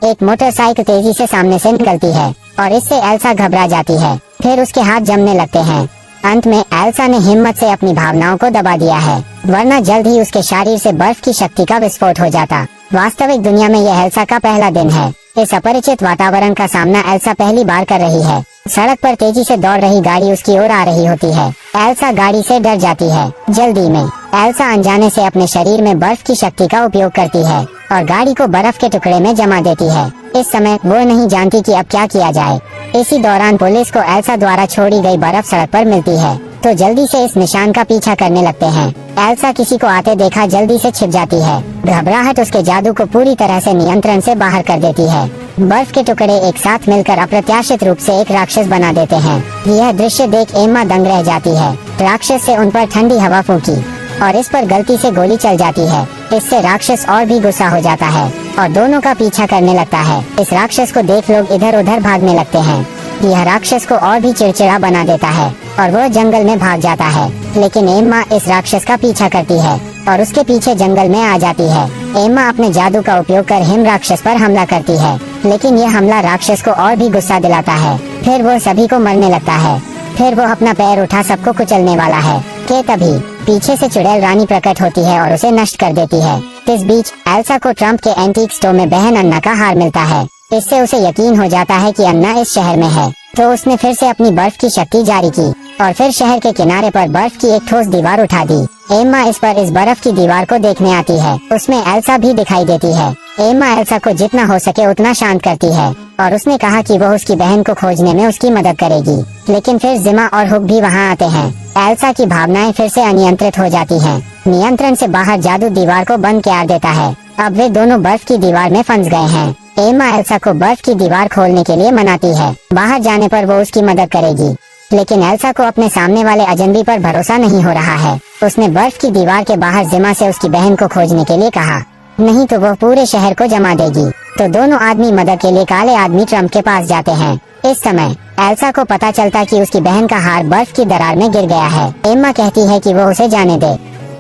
एक मोटरसाइकिल तेजी से सामने से निकलती है और इससे एल्सा घबरा जाती है। फिर उसके हाथ जमने लगते हैं। अंत में एल्सा ने हिम्मत से अपनी भावनाओं को दबा दिया है, वरना जल्द ही उसके शरीर से बर्फ की शक्ति का विस्फोट हो जाता। वास्तविक दुनिया में यह एल्सा का पहला दिन है। इस अपरिचित वातावरण का सामना एल्सा पहली बार कर रही है। सड़क पर तेजी से दौड़ रही गाड़ी उसकी ओर आ रही होती है। एल्सा गाड़ी से डर जाती है। जल्दी में एल्सा अनजाने से अपने शरीर में बर्फ की शक्ति का उपयोग करती है और गाड़ी को बर्फ के टुकड़े में जमा देती है। इस समय वो नहीं जानती कि अब क्या किया जाए। इसी दौरान पुलिस को एल्सा द्वारा छोड़ी गई बर्फ सड़क पर मिलती है, तो जल्दी से इस निशान का पीछा करने लगते हैं। एल्सा किसी को आते देखा जल्दी से छिप जाती है। घबराहट उसके जादू को पूरी तरह से नियंत्रण से बाहर कर देती है। बर्फ के टुकड़े एक साथ मिलकर अप्रत्याशित रूप से एक राक्षस बना देते हैं। यह दृश्य देख एम्मा दंग रह जाती है। राक्षस से उन पर ठंडी हवा फूंकी और इस पर गलती से गोली चल जाती है। इससे राक्षस और भी गुस्सा हो जाता है और दोनों का पीछा करने लगता है। इस राक्षस को देख लोग इधर उधर भागने लगते हैं। यह राक्षस को और भी चिड़चिड़ा बना देता है और वह जंगल में भाग जाता है। लेकिन एम्मा इस राक्षस का पीछा करती है और उसके पीछे जंगल में आ जाती है। एम्मा अपने जादू का उपयोग कर हिम राक्षस पर हमला करती है, लेकिन यह हमला राक्षस को और भी गुस्सा दिलाता है। फिर वो सभी को मरने लगता है। फिर वो अपना पैर उठा सबको कुचलने वाला है कि तभी पीछे से चुड़ैल रानी प्रकट होती है और उसे नष्ट कर देती है। इस बीच एल्सा को ट्रम्प के एंटीक स्टोर में बहन अन्ना का हार मिलता है। इससे उसे यकीन हो जाता है कि अन्ना इस शहर में है, तो उसने फिर से अपनी बर्फ की शक्ति जारी की और फिर शहर के किनारे पर बर्फ की एक ठोस दीवार उठा दी। एम्मा इस बर्फ की दीवार को देखने आती है। उसमें एल्सा भी दिखाई देती है। एम्मा एल्सा को जितना हो सके उतना शांत करती है और उसने कहा कि वो उसकी बहन को खोजने में उसकी मदद करेगी। लेकिन फिर जिमा और हुक भी वहाँ आते हैं। एल्सा की भावनाएं फिर से अनियंत्रित हो जाती हैं। नियंत्रण से बाहर जादू दीवार को बंद कर देता है। अब वे दोनों बर्फ की दीवार में फंस गए हैं। एम्मा एल्सा को बर्फ की दीवार खोलने के लिए मनाती है। बाहर जाने पर वो उसकी मदद करेगी, लेकिन एल्सा को अपने सामने वाले अजनबी पर भरोसा नहीं हो रहा है। उसने बर्फ की दीवार के बाहर जिमा से उसकी बहन को खोजने के लिए कहा, नहीं तो वो पूरे शहर को जमा देगी। तो दोनों आदमी मदद के लिए काले आदमी ट्रम्प के पास जाते हैं। इस समय एल्सा को पता चलता कि उसकी बहन का हार बर्फ की दरार में गिर गया है। एम्मा कहती है कि वो उसे जाने दे,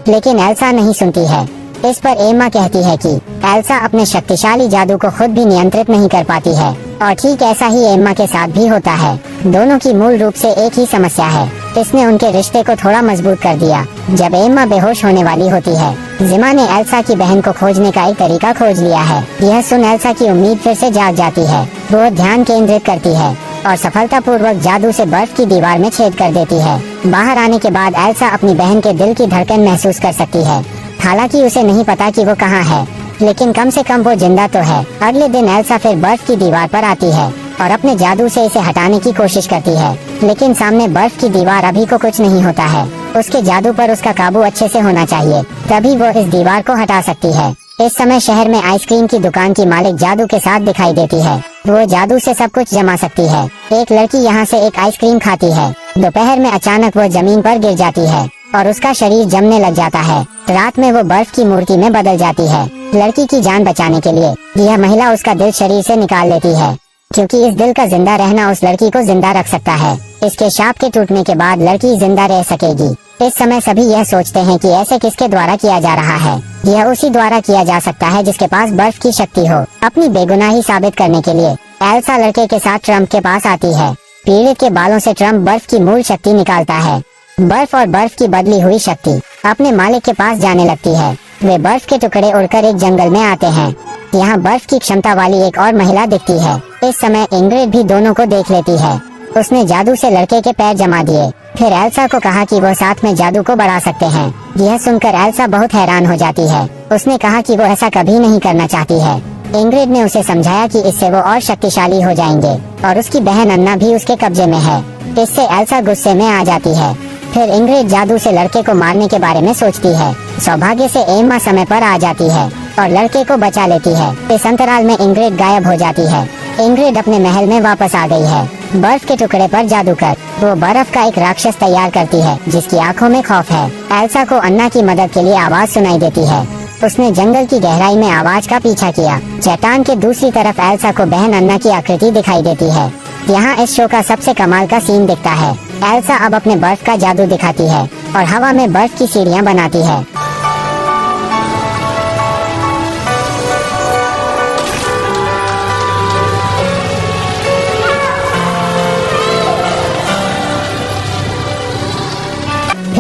लेकिन एल्सा नहीं सुनती है। इस पर एम्मा कहती है कि एल्सा अपने शक्तिशाली जादू को खुद भी नियंत्रित नहीं कर पाती है और ठीक ऐसा ही एम्मा के साथ भी होता है। दोनों की मूल रूप से एक ही समस्या है। इसने उनके रिश्ते को थोड़ा मजबूत कर दिया। जब एम्मा बेहोश होने वाली होती है, जिमा ने एल्सा की बहन को खोजने का एक तरीका खोज लिया है। यह सुन एल्सा की उम्मीद फिर से जाग जाती है। वो ध्यान केंद्रित करती है और सफलतापूर्वक जादू से बर्फ की दीवार में छेद कर देती है। बाहर आने के बाद एल्सा अपनी बहन के दिल की धड़कन महसूस कर सकती है। हालांकि उसे नहीं पता कि वो कहाँ है, लेकिन कम से कम वो जिंदा तो है। अगले दिन एल्सा फिर बर्फ की दीवार पर आती है और अपने जादू से इसे हटाने की कोशिश करती है, लेकिन सामने बर्फ की दीवार अभी को कुछ नहीं होता है। उसके जादू पर उसका काबू अच्छे से होना चाहिए, तभी वो इस दीवार को हटा सकती है। इस समय शहर में आइसक्रीम की दुकान की मालिक जादू के साथ दिखाई देती है। वो जादू से सब कुछ जमा सकती है। एक लड़की यहाँ से एक आइसक्रीम खाती है। दोपहर में अचानक वो जमीन पर गिर जाती है और उसका शरीर जमने लग जाता है। रात में वो बर्फ की मूर्ति में बदल जाती है। लड़की की जान बचाने के लिए यह महिला उसका दिल शरीर से निकाल लेती है, क्योंकि इस दिल का जिंदा रहना उस लड़की को जिंदा रख सकता है। इसके शाप के टूटने के बाद लड़की जिंदा रह सकेगी। इस समय सभी यह सोचते हैं कि ऐसे किसके द्वारा किया जा रहा है। यह उसी द्वारा किया जा सकता है जिसके पास बर्फ की शक्ति हो। अपनी बेगुनाही साबित करने के लिए एल्सा लड़के के साथ ट्रम्प के पास आती है। पीड़ित के बालों से ट्रम्प बर्फ की मूल शक्ति निकालता है। बर्फ और बर्फ की बदली हुई शक्ति अपने मालिक के पास जाने लगती है। वे बर्फ के टुकड़े उड़कर एक जंगल में आते हैं। यहाँ बर्फ की क्षमता वाली एक और महिला दिखती है। इस समय इंग्रिड भी दोनों को देख लेती है। उसने जादू से लड़के के पैर जमा दिए, फिर एल्सा को कहा कि वो साथ में जादू को बढ़ा सकते हैं। यह सुनकर एल्सा बहुत हैरान हो जाती है। उसने कहा कि वो ऐसा कभी नहीं करना चाहती है। इंग्रिड ने उसे समझाया कि इससे वो और शक्तिशाली हो जाएंगे और उसकी बहन अन्ना भी उसके कब्जे में है। इससे एल्सा गुस्से में आ जाती है। फिर इंग्रिड जादू से लड़के को मारने के बारे में सोचती है। सौभाग्य से एम्मा समय पर आ जाती है और लड़के को बचा लेती है। इस अंतराल में इंग्रिड गायब हो जाती है। इंग्रिड अपने महल में वापस आ गई है। बर्फ के टुकड़े पर जादू कर वो बर्फ का एक राक्षस तैयार करती है जिसकी आंखों में खौफ है। एल्सा को अन्ना की मदद के लिए आवाज सुनाई देती है। उसने जंगल की गहराई में आवाज का पीछा किया। चट्टान के दूसरी तरफ एल्सा को बहन अन्ना की आकृति दिखाई देती है। यहाँ इस शो का सबसे कमाल का सीन दिखता है। एल्सा अब अपने बर्फ का जादू दिखाती है और हवा में बर्फ की सीढ़ियाँ बनाती है।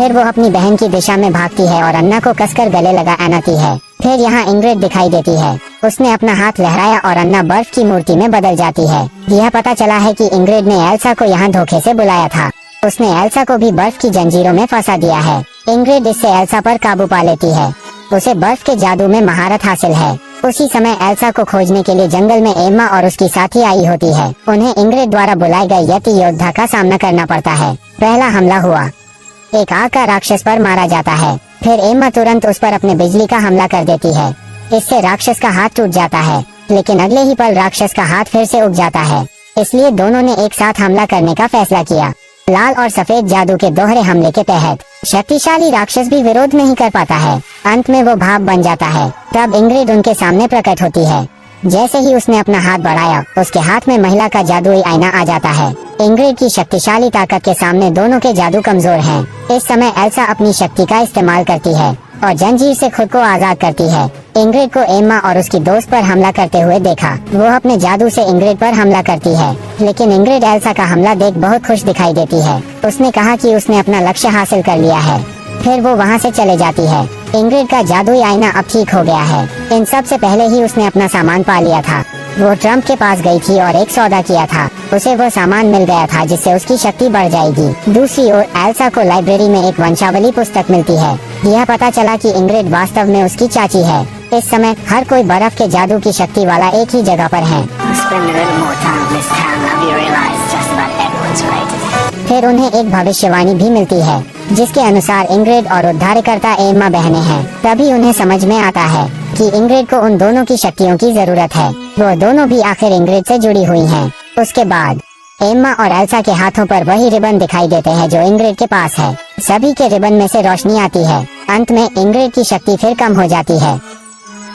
फिर वो अपनी बहन की दिशा में भागती है और अन्ना को कसकर गले लगा आनाती है। फिर यहाँ इंग्रिड दिखाई देती है। उसने अपना हाथ लहराया और अन्ना बर्फ की मूर्ति में बदल जाती है। यह पता चला है कि इंग्रिड ने एल्सा को यहाँ धोखे से बुलाया था। उसने एल्सा को भी बर्फ की जंजीरों में फंसा दिया है। इंग्रिड इससे एल्सा पर काबू पा लेती है। उसे बर्फ के जादू में महारत हासिल है। उसी समय एल्सा को खोजने के लिए जंगल में एम्मा और उसकी साथी आई होती है। उन्हें इंग्रिड द्वारा बुलाए गए यति योद्धा का सामना करना पड़ता है। पहला हमला हुआ, एक आग का राक्षस पर मारा जाता है। फिर एम्मा तुरंत उस पर अपने बिजली का हमला कर देती है। इससे राक्षस का हाथ टूट जाता है, लेकिन अगले ही पल राक्षस का हाथ फिर से उग जाता है। इसलिए दोनों ने एक साथ हमला करने का फैसला किया। लाल और सफेद जादू के दोहरे हमले के तहत शक्तिशाली राक्षस भी विरोध नहीं कर पाता है। अंत में वो भाप बन जाता है। तब इंग्रिड उनके सामने प्रकट होती है। जैसे ही उसने अपना हाथ बढ़ाया, उसके हाथ में महिला का जादुई आईना आ जाता है। इंग्रिड की शक्तिशाली ताकत के सामने दोनों के जादू कमजोर हैं। इस समय एल्सा अपनी शक्ति का इस्तेमाल करती है और जंजीर से खुद को आजाद करती है। इंग्रिड को एम्मा और उसकी दोस्त पर हमला करते हुए देखा। वो अपने जादू से इंग्रिड पर हमला करती है, लेकिन इंग्रिड एल्सा का हमला देख बहुत खुश दिखाई देती है। उसने कहा कि उसने अपना लक्ष्य हासिल कर लिया है। फिर वो वहाँ से चले जाती है। इंग्रिड का जादुई आईना अब ठीक हो गया है। इन सब से पहले ही उसने अपना सामान पा लिया था। वो ट्रम्प के पास गई थी और एक सौदा किया था। उसे वो सामान मिल गया था जिससे उसकी शक्ति बढ़ जाएगी। दूसरी ओर एल्सा को लाइब्रेरी में एक वंशावली पुस्तक मिलती है। यह पता चला कि इंग्रिड वास्तव में उसकी चाची है। इस समय हर कोई बर्फ के जादू की शक्ति वाला एक ही जगह पर है। फिर उन्हें एक भविष्यवाणी भी मिलती है, जिसके अनुसार इंग्रिड और उद्धारकर्ता एम्मा बहनें हैं। तभी उन्हें समझ में आता है कि इंग्रिड को उन दोनों की शक्तियों की जरूरत है। वो दोनों भी आखिर इंग्रिड से जुड़ी हुई हैं। उसके बाद एम्मा और एल्सा के हाथों पर वही रिबन दिखाई देते हैं जो इंग्रिड के पास है। सभी के रिबन में से रोशनी आती है। अंत में इंग्रिड की शक्ति फिर कम हो जाती है।